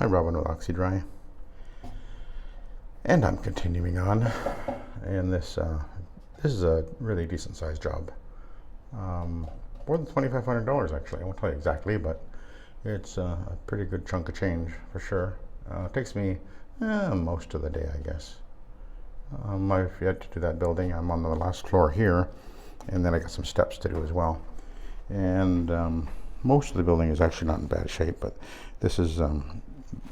Hi, Robin with Oxy-Dry, and I'm continuing on. And this is a really decent sized job. More than $2,500 actually. I won't tell you exactly, but it's a pretty good chunk of change for sure. It takes me most of the day, I guess. I've yet to do that building. I'm on the last floor here, and then I got some steps to do as well. And most of the building is actually not in bad shape, but this is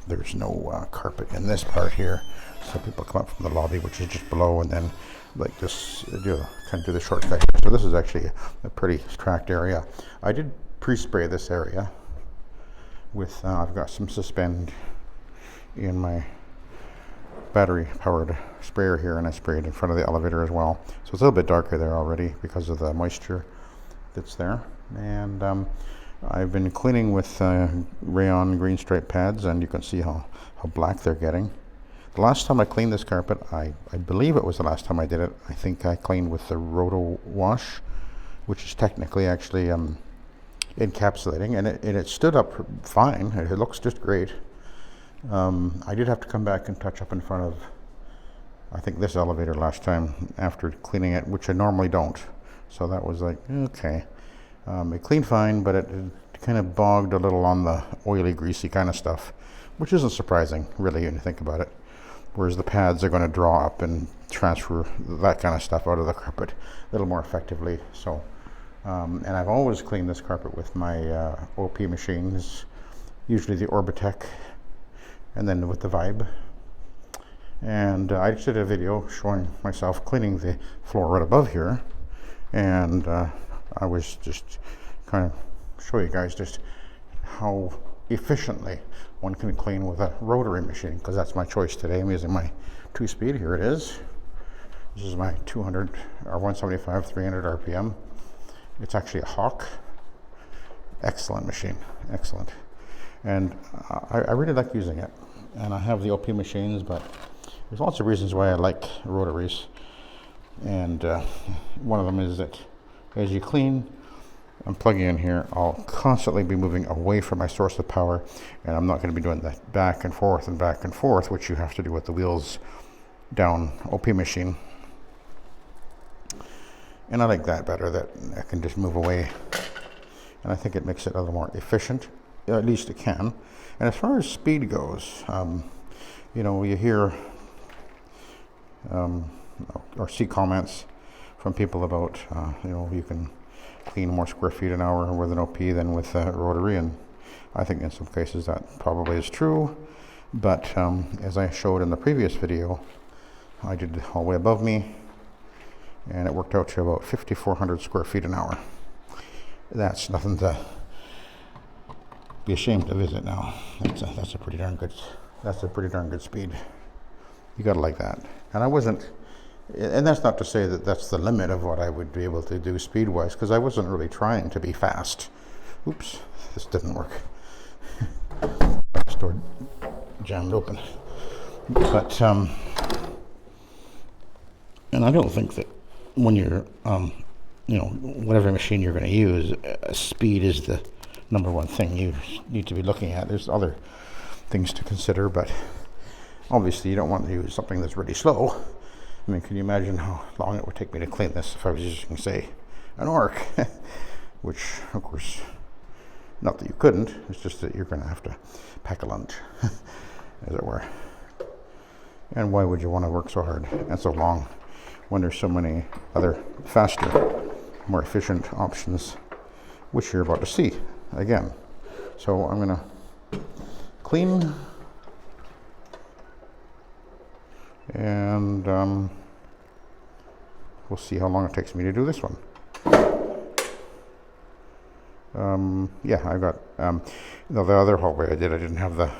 there's no carpet in this part here, so people come up from the lobby, which is just below, and then like this kind of do the shortcut. So this is actually a pretty tracked area. I did pre-spray this area with I've got some suspend in my battery powered sprayer here, and I sprayed in front of the elevator as well, so it's a little bit darker there already because of the moisture that's there. And I've been cleaning with rayon green stripe pads, and you can see how black they're getting. The last time I cleaned this carpet, I believe it was the last time I did it, I think I cleaned with the roto wash, which is technically actually encapsulating, and it stood up fine. It looks just great. I did have to come back and touch up in front of, I think, this elevator last time after cleaning it, which I normally don't. So that was like, okay. It cleaned fine, but it kind of bogged a little on the oily, greasy kind of stuff, which isn't surprising, really, when you think about it. Whereas the pads are going to draw up and transfer that kind of stuff out of the carpet a little more effectively. So, and I've always cleaned this carpet with my OP machines, usually the Orbitech, and then with the Vibe. And I just did a video showing myself cleaning the floor right above here, and I was just kind of show you guys just how efficiently one can clean with a rotary machine, because that's my choice today. I'm using my 2-speed. Here it is. This is my 200 or 175, 300 RPM. It's actually a Hawk. Excellent machine, excellent. And I really like using it. And I have the OP machines, but there's lots of reasons why I like rotaries. And one of them is that as you clean, I'm plugging in here, I'll constantly be moving away from my source of power, and I'm not going to be doing that back and forth, which you have to do with the wheels down OP machine. And I like that better, that I can just move away, and I think it makes it a little more efficient, at least it can. And as far as speed goes, you know, you hear or see comments from people about, you know, you can clean more square feet an hour with an OP than with a rotary, and I think in some cases that probably is true. But as I showed in the previous video, I did the hallway above me, and it worked out to about 5,400 square feet an hour. That's nothing to be ashamed of, is it now? That's a pretty darn good speed. You gotta like that. And I wasn't. And that's not to say that that's the limit of what I would be able to do speed-wise, because I wasn't really trying to be fast. Oops, this didn't work. Door jammed open. But, and I don't think that when you're, you know, whatever machine you're going to use, speed is the number one thing you need to be looking at. There's other things to consider, but obviously you don't want to use something that's really slow. I mean, can you imagine how long it would take me to clean this if I was using, say, an Orc? Which, of course, not that you couldn't, it's just that you're going to have to pack a lunch, as it were. And why would you want to work so hard and so long when there's so many other faster, more efficient options, which you're about to see again. So I'm going to clean. And we'll see how long it takes me to do this one. Yeah, I got the other hallway I didn't have the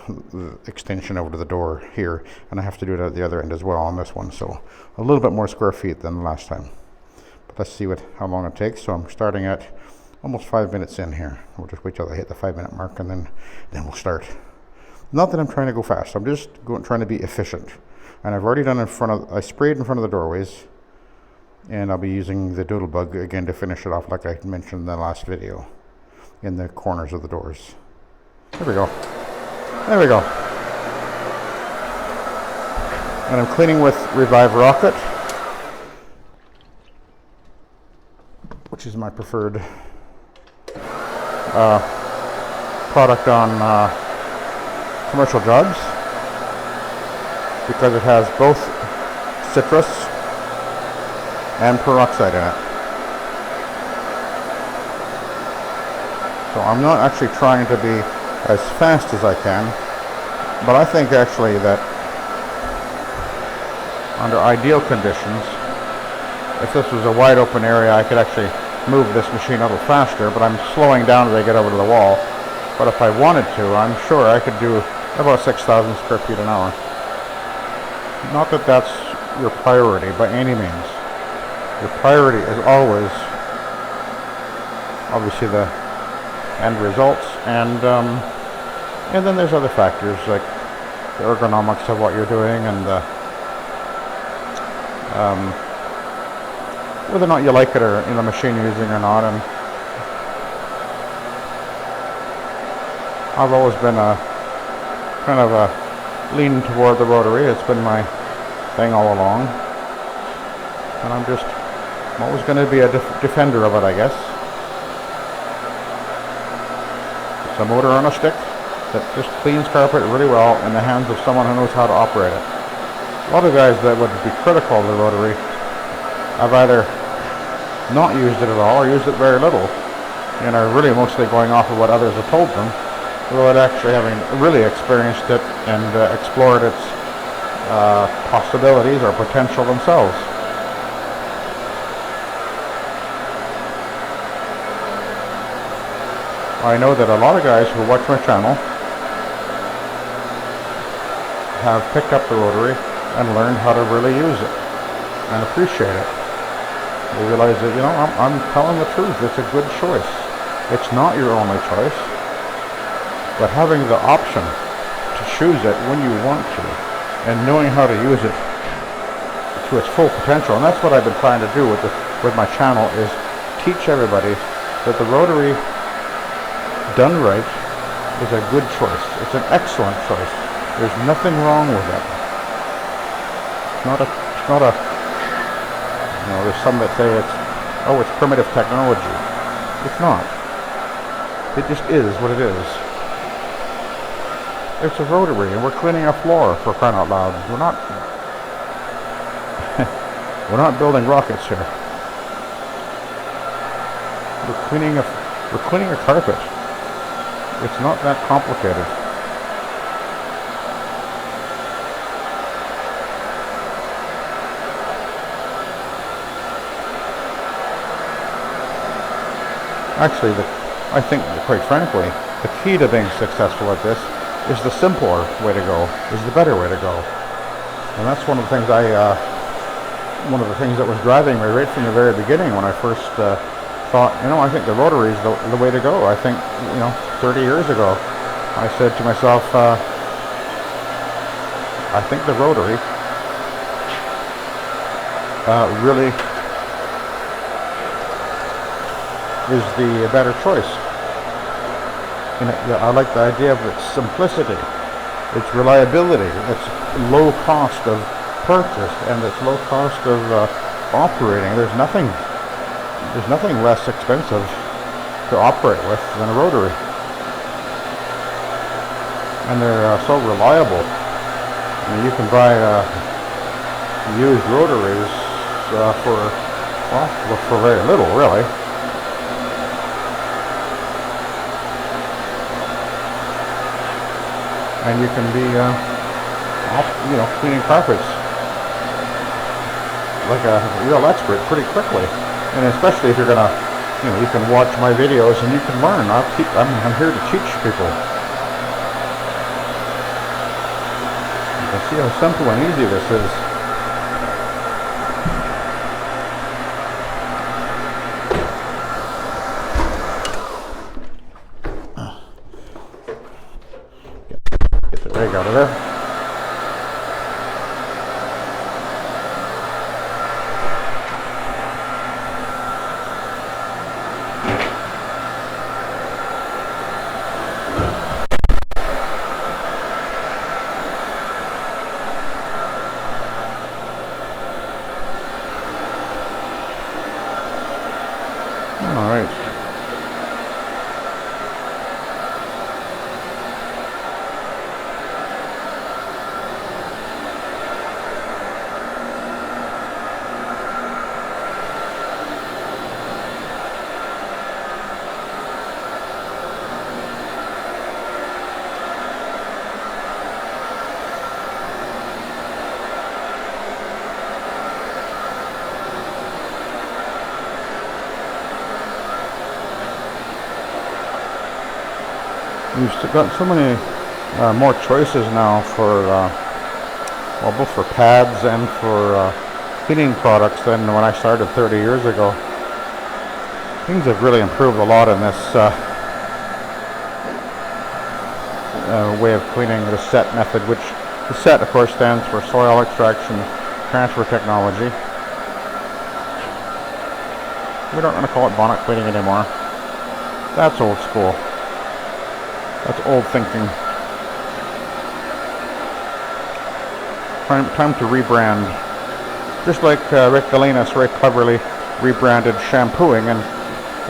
extension over to the door here, and I have to do it at the other end as well on this one, so a little bit more square feet than the last time. But let's see how long it takes. So I'm starting at almost 5 minutes in here. We'll just wait till I hit the 5-minute mark, and then we'll start. Not that I'm trying to go fast, I'm just trying to be efficient. And I've already done I sprayed in front of the doorways, and I'll be using the Doodlebug again to finish it off, like I mentioned in the last video, in the corners of the doors. There we go. And I'm cleaning with Revive Rocket, which is my preferred product on commercial jobs, because it has both citrus and peroxide in it. So I'm not actually trying to be as fast as I can, but I think actually that under ideal conditions, if this was a wide open area, I could actually move this machine a little faster, but I'm slowing down as I get over to the wall. But if I wanted to, I'm sure I could do about 6,000 square feet an hour. Not that that's your priority by any means. Your priority is always obviously the end results, and then there's other factors like the ergonomics of what you're doing, and whether or not you like it, or the machine you're using or not. And I've always been a kind of a leaning toward the rotary. It's been my thing all along, and I'm always going to be a defender of it, I guess. It's a motor on a stick that just cleans carpet really well in the hands of someone who knows how to operate it. A lot of guys that would be critical of the rotary have either not used it at all or used it very little, and are really mostly going off of what others have told them, without actually having really experienced it and explored its possibilities or potential themselves. I know that a lot of guys who watch my channel have picked up the rotary and learned how to really use it and appreciate it. They realize that, I'm telling the truth, it's a good choice. It's not your only choice, but having the option to choose it when you want to, and knowing how to use it to its full potential. And that's what I've been trying to do with my channel, is teach everybody that the rotary done right is a good choice. It's an excellent choice. There's nothing wrong with it. It's not a there's some that say it's primitive technology. It's not. It just is what it is. It's a rotary, and we're cleaning a floor, for crying out loud. We're not building rockets here. We're cleaning a carpet. It's not that complicated. Actually, I think, quite frankly, the key to being successful at this is the simpler way to go, is the better way to go. And that's one of the things that was driving me right from the very beginning, when I first thought, I think the rotary is the way to go. I think, 30 years ago, I said to myself, I think the rotary really is the better choice. I like the idea of its simplicity, its reliability, its low cost of purchase, and its low cost of operating. There's nothing less expensive to operate with than a rotary, and they're so reliable. You can buy used rotaries for very little, really. And you can be, cleaning carpets like a real expert pretty quickly. And especially if you're gonna, you can watch my videos and you can learn. I'm here to teach people. You can see how simple and easy this is. Rag out of there. We've got so many more choices now for, well, both for pads and for cleaning products than when I started 30 years ago. Things have really improved a lot in this way of cleaning, the SET method, which the SET, of course, stands for Soil Extraction Transfer Technology. We don't want to call it bonnet cleaning anymore. That's old school. That's old thinking. Time to rebrand. Just like Rick Galinas very cleverly rebranded shampooing, and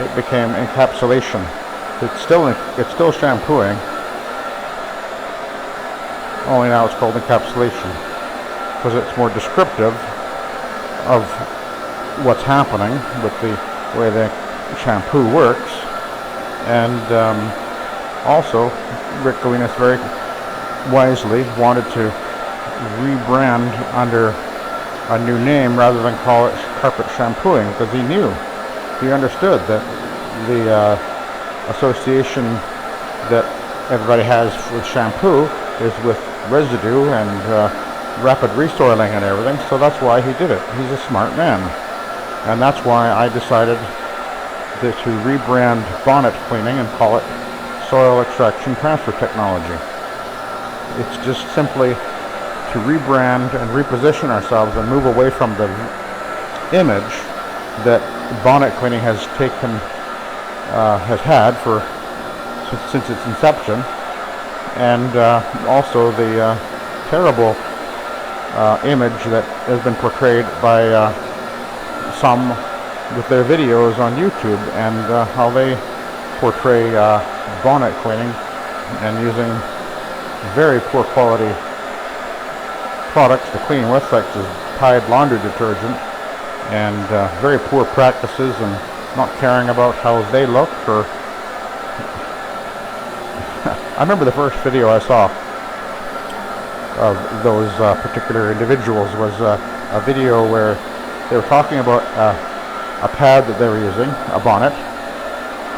it became encapsulation. It's still shampooing, only now it's called encapsulation because it's more descriptive of what's happening with the way the shampoo works. And also, Rick Galinas very wisely wanted to rebrand under a new name rather than call it carpet shampooing, because he understood that the association that everybody has with shampoo is with residue and rapid resoiling and everything, so that's why he did it. He's a smart man. And that's why I decided to rebrand bonnet cleaning and call it Soil Extraction Transfer Technology. It's just simply to rebrand and reposition ourselves and move away from the image that bonnet cleaning has had since its inception, and also the terrible image that has been portrayed by some with their videos on YouTube, and how they portray bonnet cleaning and using very poor quality products to clean with, such as Tide laundry detergent, and very poor practices, and not caring about how they look. Or I remember the first video I saw of those particular individuals was a video where they were talking about a pad that they were using, a bonnet,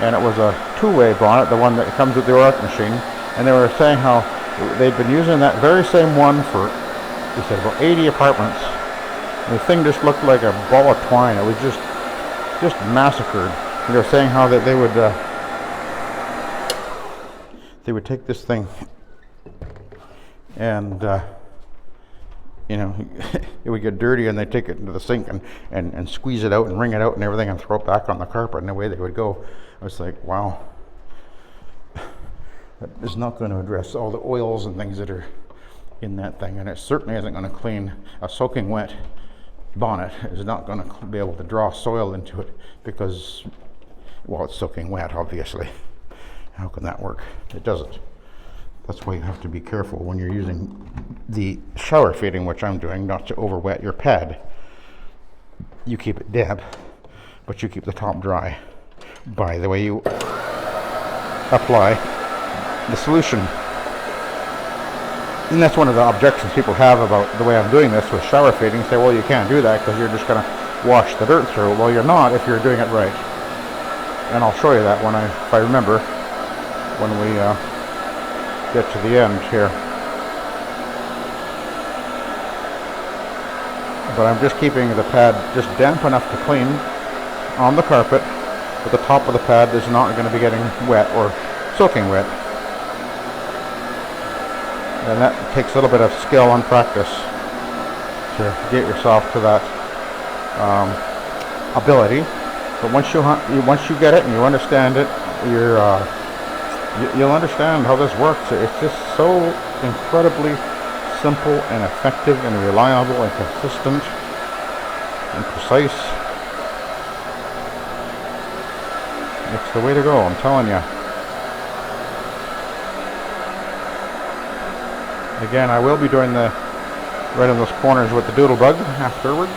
and it was a two-way bonnet, the one that comes with the Orac machine, and they were saying how they'd been using that very same one for, they said, about 80 apartments. And the thing just looked like a ball of twine. It was just massacred. And they were saying how that they would take this thing and it would get dirty, and they'd take it into the sink and squeeze it out and wring it out and everything and throw it back on the carpet, and away they would go. I was like, wow, that is not going to address all the oils and things that are in that thing, and it certainly isn't going to clean. A soaking wet bonnet is not going to be able to draw soil into it because, well, it's soaking wet, obviously. How can that work? It doesn't. That's why you have to be careful when you're using the shower fitting, which I'm doing, not to overwet your pad. You keep it damp, but you keep the top dry by the way you apply the solution. And that's one of the objections people have about the way I'm doing this with shower fitting. Say, well, you can't do that because you're just going to wash the dirt through. Well, you're not if you're doing it right. And I'll show you that if I remember, when we get to the end here. But I'm just keeping the pad just damp enough to clean on the carpet, but the top of the pad is not going to be getting wet or soaking wet. And that takes a little bit of skill and practice to get yourself to that ability. But once you get it and you understand it, you'll understand how this works. It's just so incredibly simple and effective and reliable and consistent and precise. It's the way to go, I'm telling you. Again, I will be doing the right in those corners with the doodle bug afterwards.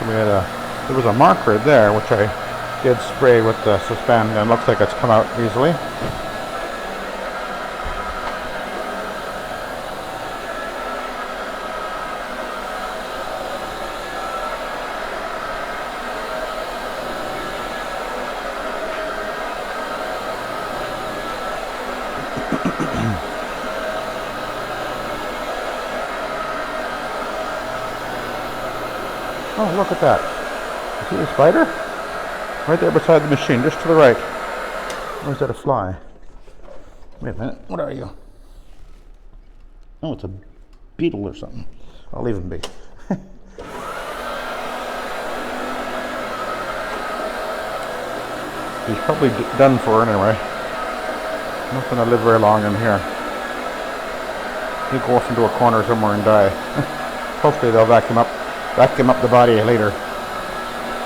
there was a mark right there, which I did spray with the suspend, and it looks like it's come out easily. Oh, look at that. You see the spider? Right there beside the machine, just to the right. Or is that a fly? Wait a minute, what are you? Oh, it's a beetle or something. I'll leave him be. He's probably done for anyway. Not going to live very long in here. He'll go off into a corner somewhere and die. Hopefully they'll vacuum up the body later,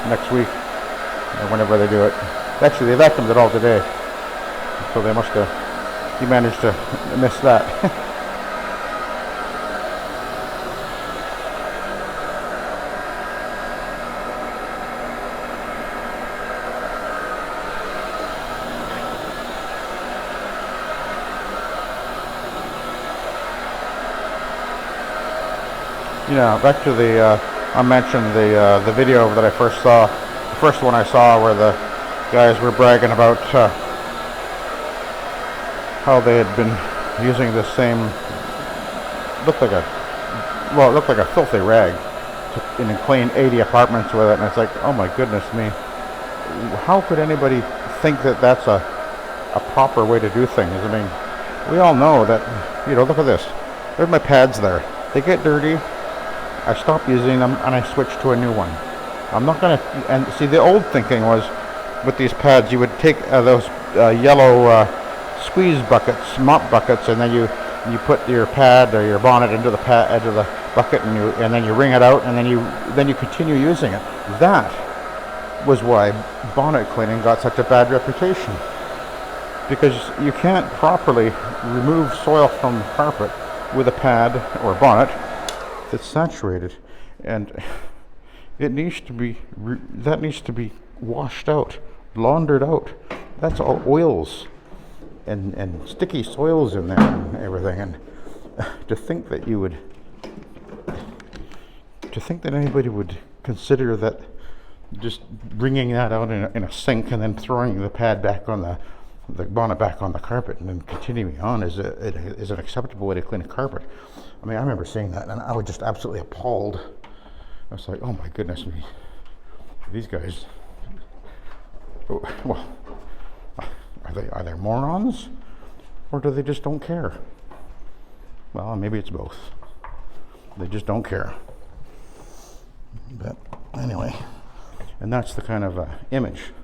next week, or whenever they do it. Actually, they vacuumed it all today, so they must have, he managed to miss that. Yeah, back to the, I mentioned the video that I first saw, the first one I saw where the guys were bragging about how they had been using the same, it looked like a filthy rag and clean 80 apartments with it, and it's like, oh my goodness me, how could anybody think that that's a proper way to do things? I mean, we all know that, you know, look at this, there's my pads there, they get dirty, I stopped using them and I switched to a new one. I'm not going to, and see, the old thinking was with these pads, you would take those yellow squeeze buckets, mop buckets, and then you put your pad or your bonnet into the bucket, and then you wring it out, and then you continue using it. That was why bonnet cleaning got such a bad reputation, because you can't properly remove soil from the carpet with a pad or bonnet that's saturated, and it needs to be that needs to be washed out, laundered out. That's all oils and sticky soils in there and everything. And to think that anybody would consider that just bringing that out in a sink and then throwing the pad back on the bonnet back on the carpet and then continuing on is an acceptable way to clean a carpet. I mean, I remember seeing that and I was just absolutely appalled. I was like, oh my goodness me, these guys, well, are they morons, or do they just don't care? Well, maybe it's both. They just don't care. But anyway, and that's the kind of image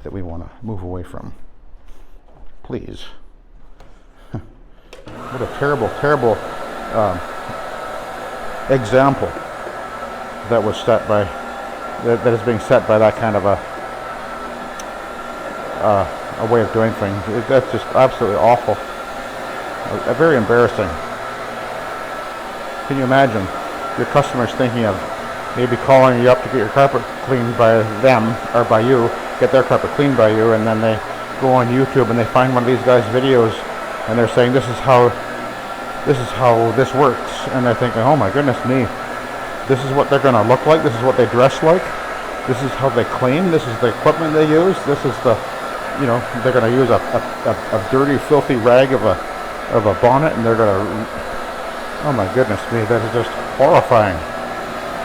that we want to move away from. Please. What a terrible, terrible example that was set by, that is being set by that kind of a way of doing things. That's just absolutely awful. Very embarrassing. Can you imagine your customers thinking of maybe calling you up to get your carpet cleaned by them or by you, get their carpet cleaned by you, and then they go on YouTube and they find one of these guys' videos and they're saying this is how this works, and they're thinking, oh my goodness me, this is what they're going to look like, this is what they dress like, this is how they clean, this is the equipment they use, this is the, you know, they're going to use a dirty, filthy rag of a bonnet, and they're going to, oh my goodness me, that is just horrifying,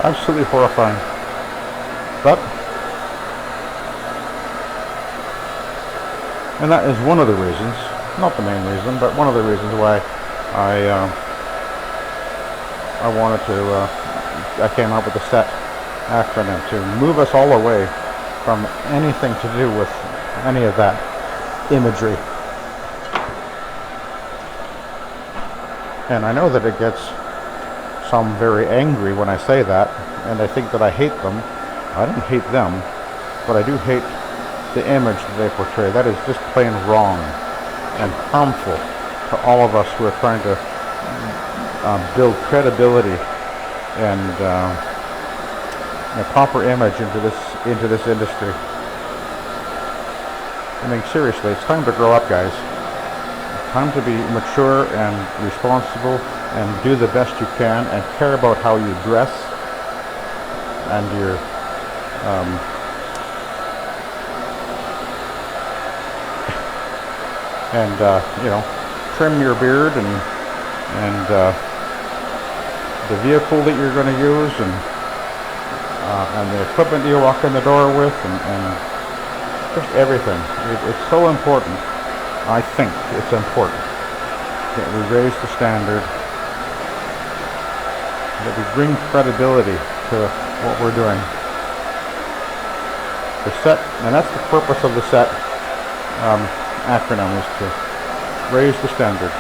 absolutely horrifying. But, and that is one of the reasons, not the main reason, but one of the reasons why I wanted to, I came up with the SET acronym to move us all away from anything to do with any of that imagery. And I know that it gets some very angry when I say that, and they think that I hate them. I don't hate them, but I do hate the image that they portray. That is just plain wrong and harmful to all of us who are trying to build credibility and a proper image into this industry. I mean, seriously, it's time to grow up, guys. It's time to be mature and responsible and do the best you can and care about how you dress and your you know, trim your beard and the vehicle that you're going to use and the equipment you walk in the door with and just everything. It's so important. I think it's important that we raise the standard, that we bring credibility to what we're doing. The SET, and that's the purpose of the SET acronym, is to raise the standard.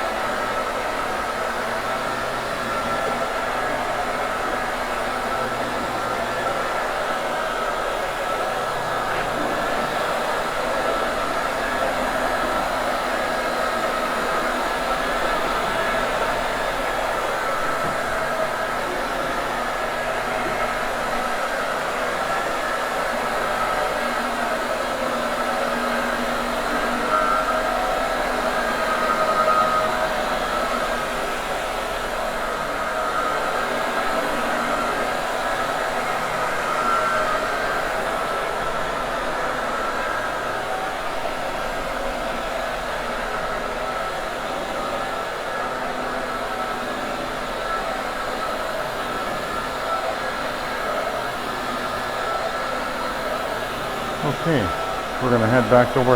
Okay, we're going to head back over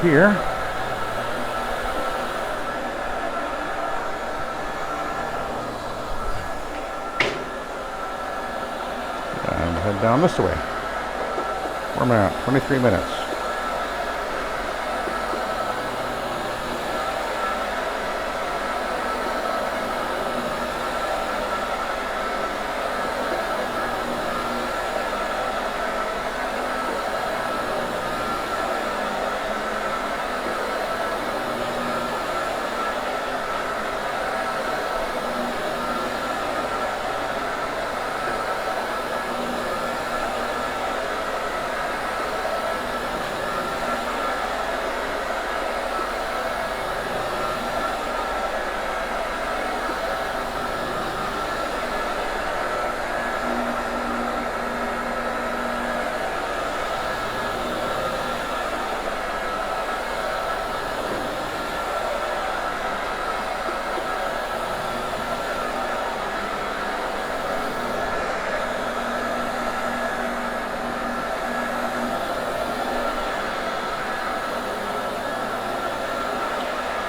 here. And head down this way. Where am I at? 23 minutes.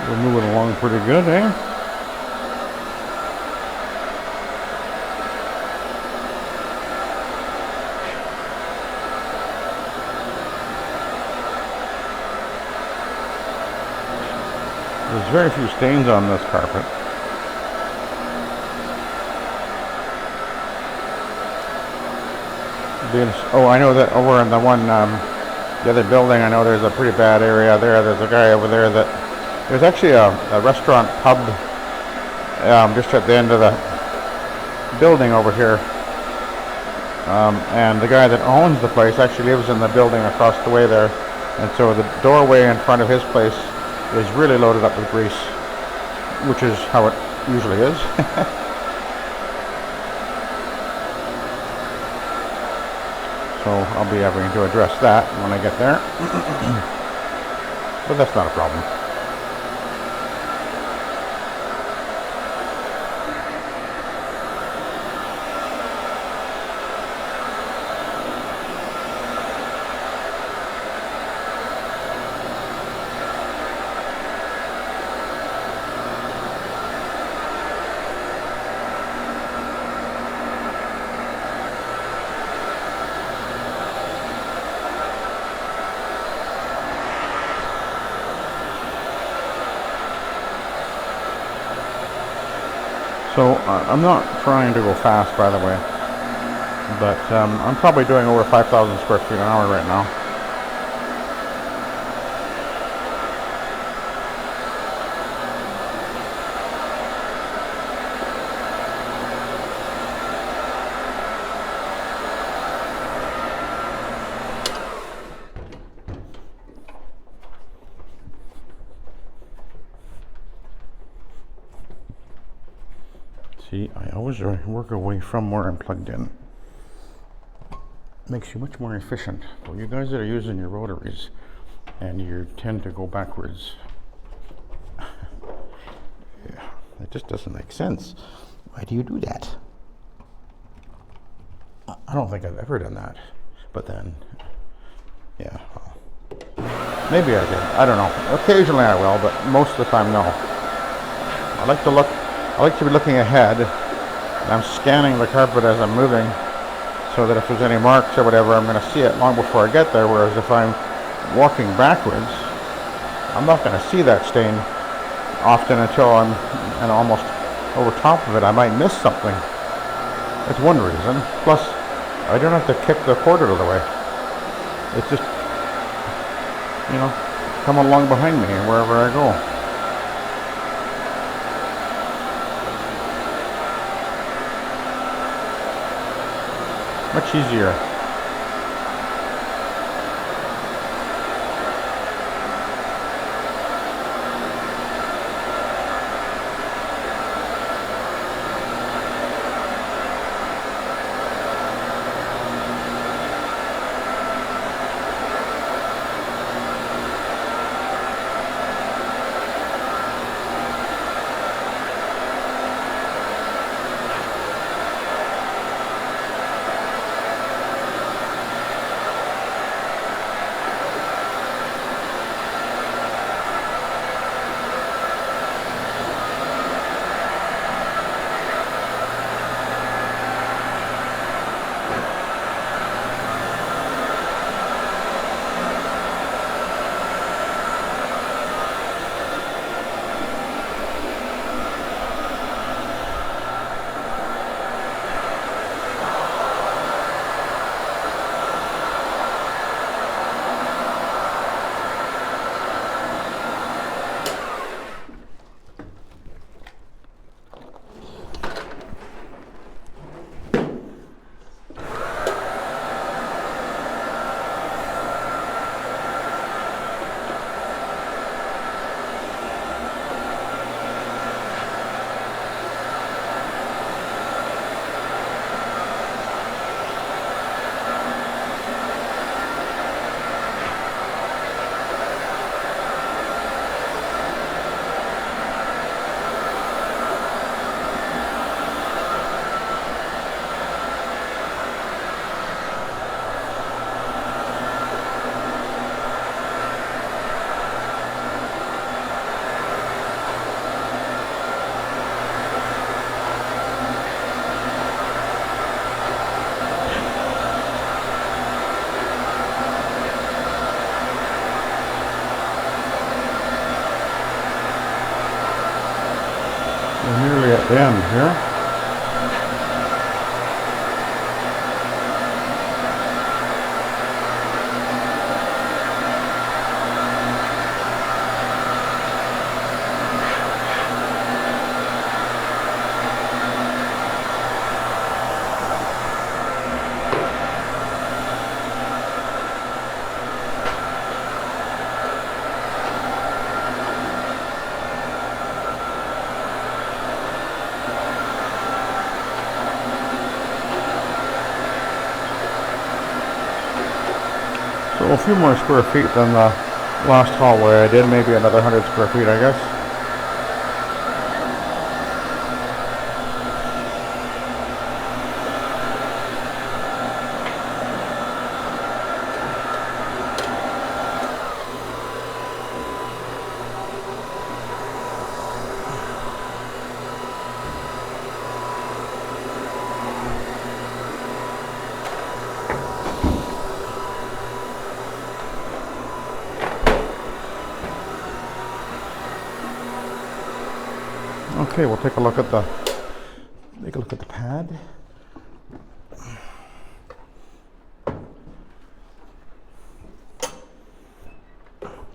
We're moving along pretty good, eh? There's very few stains on this carpet. Oh, I know that over in the one, the other building, I know there's a pretty bad area there. There's a guy over there that, there's actually a restaurant pub just at the end of the building over here. And the guy that owns the place actually lives in the building across the way there. And so the doorway in front of his place is really loaded up with grease, which is how it usually is. So I'll be having to address that when I get there. But that's not a problem. So I'm not trying to go fast, by the way, but I'm probably doing over 5,000 square feet an hour right now. See, I always work away from where I'm plugged in. Makes you much more efficient. For you guys that are using your rotaries and you tend to go backwards, yeah, it just doesn't make sense. Why do you do that? I don't think I've ever done that. But then, yeah, well, maybe I did. I don't know. Occasionally I will, but most of the time, no. I like to be looking ahead, and I'm scanning the carpet as I'm moving, so that if there's any marks or whatever, I'm going to see it long before I get there. Whereas if I'm walking backwards, I'm not going to see that stain often until I'm almost over top of it. I might miss something. That's one reason. Plus, I don't have to kick the cord out of the way. It's just, come along behind me wherever I go. Much easier. We're nearly at the end here. So a few more square feet than the last hallway I did, maybe another 100 square feet, I guess. Okay, we'll take a look at the pad.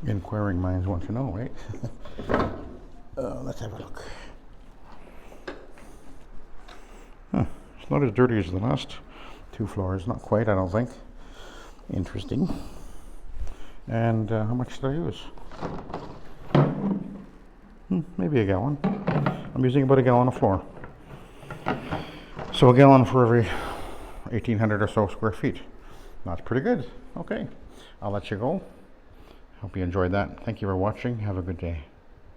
Inquiring minds want to know, right? Let's have a look. It's not as dirty as the last two floors. Not quite, I don't think. Interesting. And how much did I use? Maybe a gallon. I'm using about a gallon of floor. So a gallon for every 1,800 or so square feet. That's pretty good. Okay, I'll let you go. Hope you enjoyed that. Thank you for watching. Have a good day.